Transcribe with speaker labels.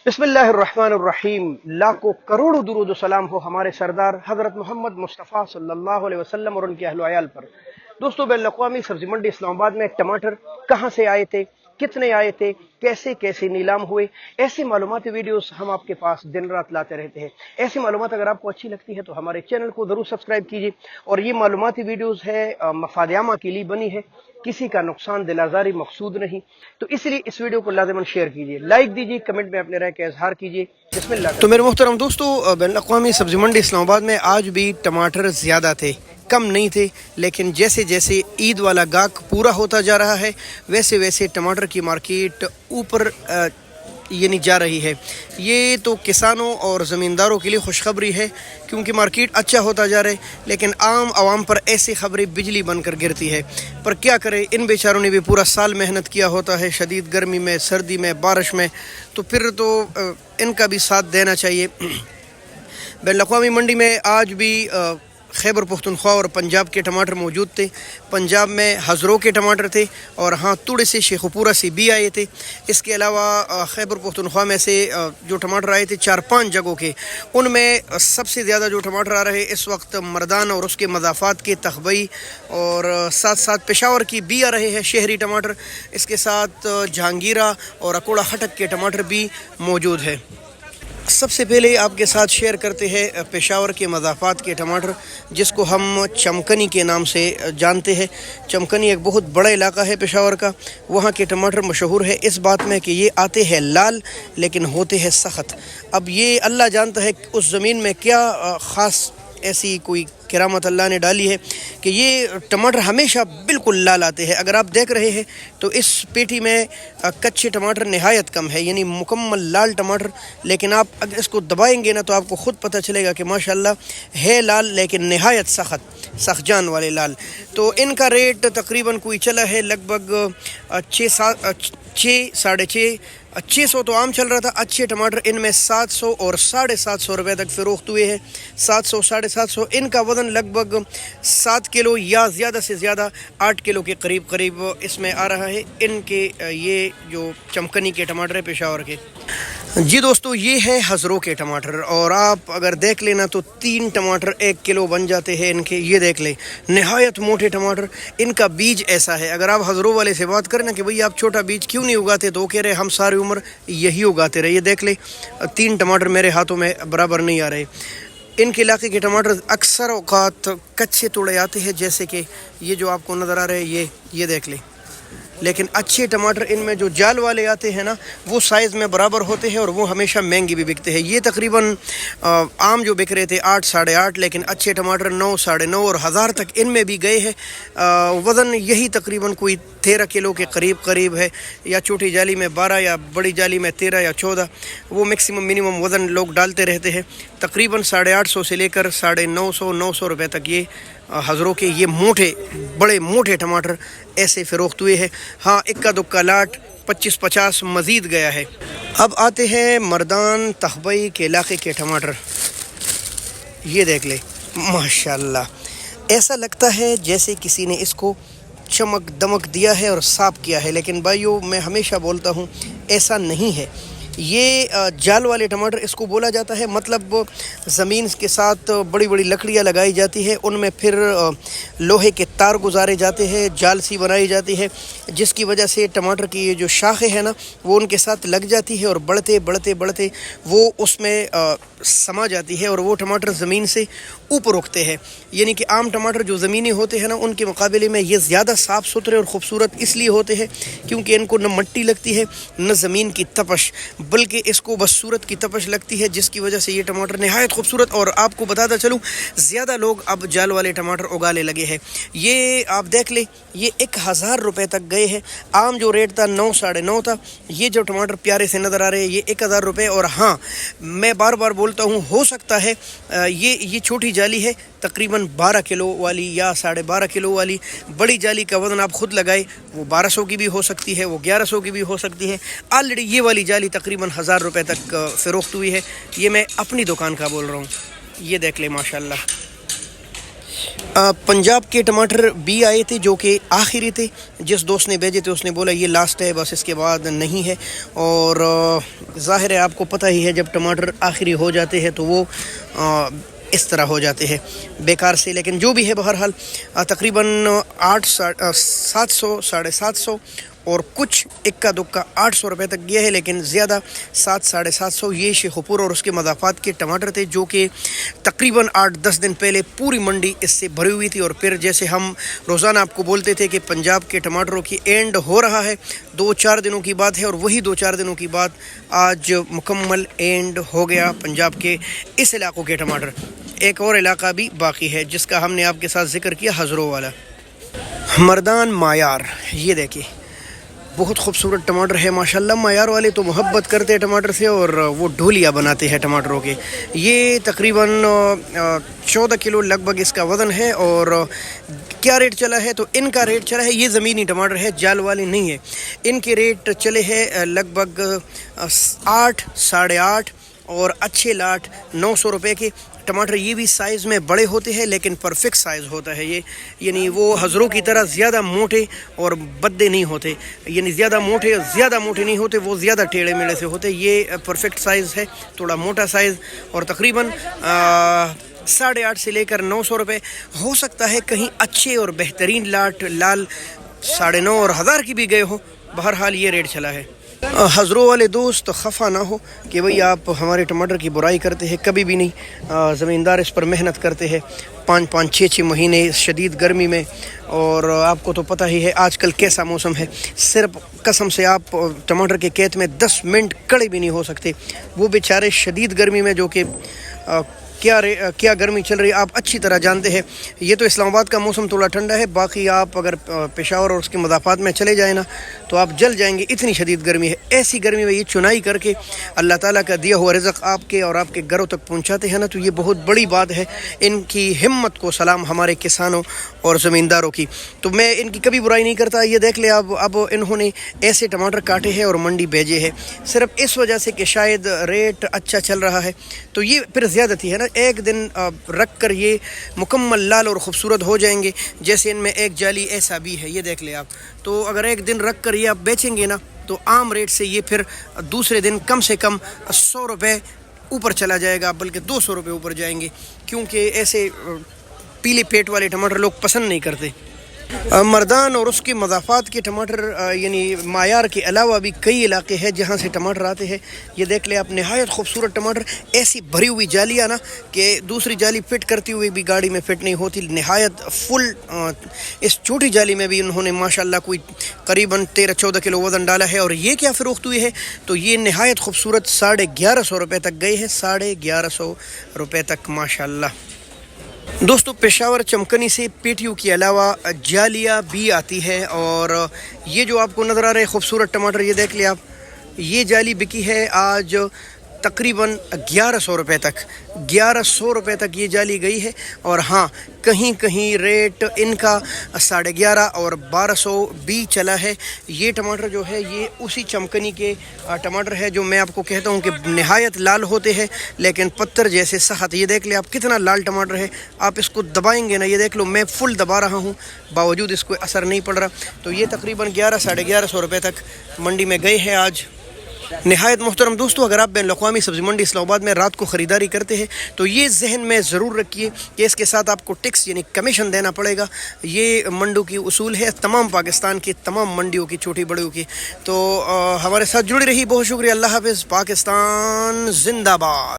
Speaker 1: बिस्मिल्लाहिर्रहमानिर्रहीम। लाखों करोड़ों दुरूद सलाम हो हमारे सरदार हजरत मोहम्मद मुस्तफ़ा सल्लल्लाहु अलैहि वसल्लम और उनके अहल वयाल पर। दोस्तों, बैन अवी सब्जी मंडी इस्लामाबाद में टमाटर कहाँ से आए थे, कितने आए थे, कैसे कैसे नीलाम हुए, ऐसी मालूमाती वीडियोस हम आपके पास दिन रात लाते रहते हैं। ऐसी मालूमात अगर आपको अच्छी लगती है तो हमारे चैनल को जरूर सब्सक्राइब कीजिए। और ये मालूमाती वीडियोस है मफादियामा के लिए बनी है, किसी का नुकसान दिलाजारी मकसूद नहीं, तो इसलिए इस वीडियो को लाजमन शेयर कीजिए, लाइक दीजिए, कमेंट में अपने राय का इजहार कीजिए। बिस्मिल्लाह। तो मेरे मोहतरम दोस्तों, बैन अवी सब्जी मंडी इस्लामाबाद में आज भी टमाटर ज़्यादा थे, कम नहीं थे। लेकिन जैसे जैसे ईद वाला गाहक पूरा होता जा रहा है वैसे वैसे टमाटर की मार्केट ऊपर यानी जा रही है। ये तो किसानों और ज़मींदारों के लिए खुशखबरी है क्योंकि मार्केट अच्छा होता जा रहा है। लेकिन आम आवाम पर ऐसी खबरें बिजली बनकर गिरती है। पर क्या करें, इन बेचारों ने भी पूरा साल मेहनत किया होता है, शदीद गर्मी में, सर्दी में, बारिश में, तो फिर तो इनका भी साथ देना चाहिए। बैन अवी मंडी में आज भी खैबर पख्तूनख्वा और पंजाब के टमाटर मौजूद थे। पंजाब में हज़रों के टमाटर थे और हाँ, तुड़े से शेखुपुरा से भी आए थे। इसके अलावा खैबर पख्तूनख्वा में से जो टमाटर आए थे 4-5 जगहों के, उनमें सबसे ज़्यादा जो टमाटर आ रहे इस वक्त मर्दान और उसके मज़ाफ़ात के तखबई और साथ साथ पेशावर की भी आ रहे हैं शहरी टमाटर। इसके साथ जहांगीरा और अकोड़ा हटक के टमाटर भी मौजूद है। सबसे पहले आपके साथ शेयर करते हैं पेशावर के मज़ाफ़ात के टमाटर, जिसको हम चमकनी के नाम से जानते हैं। चमकनी एक बहुत बड़ा इलाका है पेशावर का। वहाँ के टमाटर मशहूर है इस बात में कि ये आते हैं लाल लेकिन होते हैं सख्त। अब ये अल्लाह जानता है उस ज़मीन में क्या ख़ास ऐसी कोई किरामत अल्लाह ने डाली है कि ये टमाटर हमेशा बिल्कुल लाल आते हैं। अगर आप देख रहे हैं तो इस पेटी में कच्चे टमाटर नहायत कम है, यानी मुकम्मल लाल टमाटर। लेकिन आप अगर इसको दबाएंगे ना तो आपको ख़ुद पता चलेगा कि माशाल्लाह है लाल, लेकिन नहायत सख्त जान वाले लाल। तो इनका रेट तकरीबन कोई चला है लगभग 600 तो आम चल रहा था। अच्छे टमाटर इनमें 700 और 750 रुपये तक फ़रोख्त हुए हैं। 700 750। इनका वज़न लगभग 7 किलो या ज़्यादा से ज़्यादा 8 किलो के करीब इसमें आ रहा है। इनके ये जो चमकनी के टमाटर है पेशावर के। जी दोस्तों, ये है हज़रों के टमाटर और आप अगर देख लेना तो 3 टमाटर 1 किलो बन जाते हैं इनके। ये देख ले, नहायत मोटे टमाटर। इनका बीज ऐसा है, अगर आप हज़रों वाले से बात करें ना कि भाई आप छोटा बीज क्यों नहीं उगाते, तो वो कह रहे हम सारी उम्र यही उगाते रहे। ये देख ले, 3 टमाटर मेरे हाथों में बराबर नहीं आ रहे। इनके इलाके के टमाटर अक्सर औकात कच्चे तोड़े आते हैं, जैसे कि ये जो आपको नज़र आ रहे हैं ये देख ले। लेकिन अच्छे टमाटर इनमें जो जाल वाले आते हैं ना, वो साइज़ में बराबर होते हैं और वो हमेशा महंगे भी बिकते हैं। ये तकरीबन आम जो बिक रहे थे 8 साढ़े 8, लेकिन अच्छे टमाटर 9 साढ़े 9 और 1000 तक इनमें भी गए हैं। वज़न यही तकरीबन कोई 13 किलो के करीब है, या छोटी जाली में 12 या बड़ी जाली में 13 या 14, वो मैक्सिमम मिनिमम वज़न लोग डालते रहते हैं। तकरीबन 850 से लेकर 950 रुपये तक ये हज़रों के ये बड़े मोटे टमाटर ऐसे फ़रोख्त हुए हैं। हाँ, इक्का दुक्का लाट 25-50 मज़ीद गया है। अब आते हैं मर्दान तखबई के इलाके के टमाटर। ये देख ले, माशाल्लाह, ऐसा लगता है जैसे किसी ने इसको चमक दमक दिया है और साफ किया है। लेकिन भाइयों, मैं हमेशा बोलता हूँ ऐसा नहीं है। ये जाल वाले टमाटर इसको बोला जाता है, मतलब ज़मीन के साथ बड़ी बड़ी लकड़ियाँ लगाई जाती है, उनमें फिर लोहे के तार गुजारे जाते हैं, जाल सी बनाई जाती है, जिसकी वजह से टमाटर की ये जो शाखें हैं ना, वो उनके साथ लग जाती है और बढ़ते वो उसमें समा जाती है और वो टमाटर ज़मीन से ऊपर उगते हैं। यानी कि आम टमाटर जो ज़मीनी होते हैं ना, उनके मुकाबले में ये ज़्यादा साफ़ सुथरे और ख़ूबसूरत इसलिए होते हैं क्योंकि इनको न मट्टी लगती है न ज़मीन की तपश, बल्कि इसको बस सूरत की तपश लगती है, जिसकी वजह से ये टमाटर नहायत खूबसूरत। और आपको बताता चलूँ, ज़्यादा लोग अब जाल वाले टमाटर उगाने लगे हैं। ये आप देख ले, ये 1000 रुपये तक गए हैं। आम जो रेट था 9 साढ़े 9 था। ये जो टमाटर प्यारे से नज़र आ रहे हैं ये 1000 रुपये। और हाँ, मैं बार बार बोलता हूँ, हो सकता है ये छोटी जाली है तकरीबन 12 किलो वाली या 12.5 किलो वाली। बड़ी जाली का वज़न आप ख़ुद लगाए, वो 1200 की भी हो सकती है, वो 1100 की भी हो सकती है। ऑलरेडी ये वाली जाली तकरीबन 1000 रुपये तक फ़रोख्त हुई है। ये मैं अपनी दुकान का बोल रहा हूँ। ये देख ले माशाल्लाह। पंजाब के टमाटर भी आए थे जो कि आखिरी थे, जिस दोस्त ने भेजे थे उसने बोला ये लास्ट है, बस इसके बाद नहीं है। और ज़ाहिर है आपको पता ही है जब टमाटर आखिरी हो जाते हैं तो वो इस तरह हो जाते हैं बेकार से। लेकिन जो भी है बहरहाल तकरीबन 700 750 और कुछ इक्का दुक्का 800 रुपये तक गया है, लेकिन ज़्यादा 700-750 ये शेखुपुर और उसके मज़ाफ़ात के टमाटर थे जो कि तकरीबन 8-10 दिन पहले पूरी मंडी इससे भरी हुई थी। और फिर जैसे हम रोज़ाना आपको बोलते थे कि पंजाब के टमाटरों की एंड हो रहा है, 2-4 दिनों की बात है, और वही 2-4 दिनों की बात आज मुकम्मल एंड हो गया पंजाब के इस इलाक़ों के टमाटर। एक और इलाका भी बाकी है जिसका हमने आपके साथ ज़िक्र किया, हज़रों वाला मर्दान मायार। ये देखिए बहुत खूबसूरत टमाटर है माशाल्लाह। मायार वाले तो मोहब्बत करते हैं टमाटर से और वो ढोलिया बनाते हैं टमाटरों के। ये तकरीबन 14 किलो लगभग इसका वज़न है। और क्या रेट चला है तो इनका रेट चला है, ये ज़मीनी टमाटर है, जाल वाले नहीं है, इनके रेट चले हैं लगभग 8, 8.5 और अच्छे लाट 900 रुपये के टमाटर। ये भी साइज़ में बड़े होते हैं लेकिन परफेक्ट साइज़ होता है ये, यानी वो हज़रों की तरह ज़्यादा मोटे और बद्दे नहीं होते, यानी ज़्यादा मोटे नहीं होते, वो ज़्यादा टेढ़े मेढ़े से होते। ये परफेक्ट साइज़ है, थोड़ा मोटा साइज़, और तकरीबन 8.5 से लेकर 900 रुपये। हो सकता है कहीं अच्छे और बेहतरीन लाट लाल 9.5 और 1000 की भी गए हो। बहरहाल ये रेट चला है। हज़रों वाले दोस्त खफा ना हो कि भाई आप हमारे टमाटर की बुराई करते हैं, कभी भी नहीं। ज़मींदार इस पर मेहनत करते हैं 5-5, 6-6 महीने शदीद गर्मी में, और आपको तो पता ही है आजकल कैसा मौसम है। सिर्फ कसम से आप टमाटर के खेत में 10 मिनट खड़े भी नहीं हो सकते। वो बेचारे शदीद गर्मी में, जो कि क्या गर्मी चल रही है आप अच्छी तरह जानते हैं। ये तो इस्लामाबाद का मौसम थोड़ा ठंडा है, बाकी आप अगर पेशावर और उसके मज़ाफ़ात में चले जाए ना तो आप जल जाएंगे, इतनी शदीद गर्मी है। ऐसी गर्मी में ये चुनाई करके अल्लाह ताला का दिया हुआ रिज़्क़ आपके और आपके घरों तक पहुंचाते हैं ना, तो ये बहुत बड़ी बात है। इनकी हिम्मत को सलाम हमारे किसानों और ज़मींदारों की। तो मैं इनकी कभी बुराई नहीं करता। ये देख ले अब इन्होंने ऐसे टमाटर काटे हैं और मंडी भेजे हैं सिर्फ इस वजह से कि शायद रेट अच्छा चल रहा है। तो ये फिर ज़्यादती है ना, एक दिन रख कर ये मुकम्मल लाल और ख़ूबसूरत हो जाएंगे। जैसे इनमें एक जाली ऐसा भी है, ये देख ले आप। तो अगर एक दिन रख कर ये आप बेचेंगे ना तो आम रेट से ये फिर दूसरे दिन कम से कम 100 रुपये ऊपर चला जाएगा, बल्कि 200 रुपये ऊपर जाएंगे, क्योंकि ऐसे पीले पेट वाले टमाटर लोग पसंद नहीं करते। मर्दान और उसके मज़ाफ़ात के टमाटर यानी मायार के अलावा भी कई इलाके हैं जहाँ से टमाटर आते हैं। ये देख ले आप, नहायत खूबसूरत टमाटर, ऐसी भरी हुई जालियाँ ना कि दूसरी जाली फिट करती हुई भी गाड़ी में फिट नहीं होती। नहायत फुल इस छोटी जाली में भी उन्होंने माशाल्लाह कोई करीबन 13-14 किलो वज़न डाला है। और ये क्या फ़रोख्त हुई है तो ये नहायत खूबसूरत 1150 रुपये तक गए हैं, 1150 रुपये तक माशाल्लाह। दोस्तों पेशावर चमकनी से पेटियों के अलावा जालिया भी आती है। और ये जो आपको नज़र आ रहे हैं खूबसूरत टमाटर, ये देख लिया आप, ये जाली बिकी है आज तकरीबन 1100 रुपये तक, 1100 रुपये तक ये जाली गई है। और हाँ, कहीं कहीं रेट इनका 1150 और 1200 भी चला है। ये टमाटर जो है ये उसी चमकनी के टमाटर है जो मैं आपको कहता हूँ कि नहायत लाल होते हैं लेकिन पत्थर जैसे सख्त। ये देख ले आप कितना लाल टमाटर है, आप इसको दबाएंगे ना, ये देख लो मैं फुल दबा रहा हूँ बावजूद इसको असर नहीं पड़ रहा। तो ये तकरीबन 1100-1150 रुपये तक मंडी में गए हैं आज। नहायत मोहतरम दोस्तों, अगर आप बैनुल अक़वामी सब्ज़ी मंडी इस्लामाबाद में रात को ख़रीदारी करते हैं तो ये जहन में ज़रूर रखिए कि इसके साथ आपको टैक्स यानी कमीशन देना पड़ेगा। ये मंडियों की उसूल है तमाम पाकिस्तान की तमाम मंडियों की, छोटी बड़ियों की। तो हमारे साथ जुड़ी रही, बहुत शुक्रिया। अल्लाह हाफ़िज़। पाकिस्तान जिंदाबाद।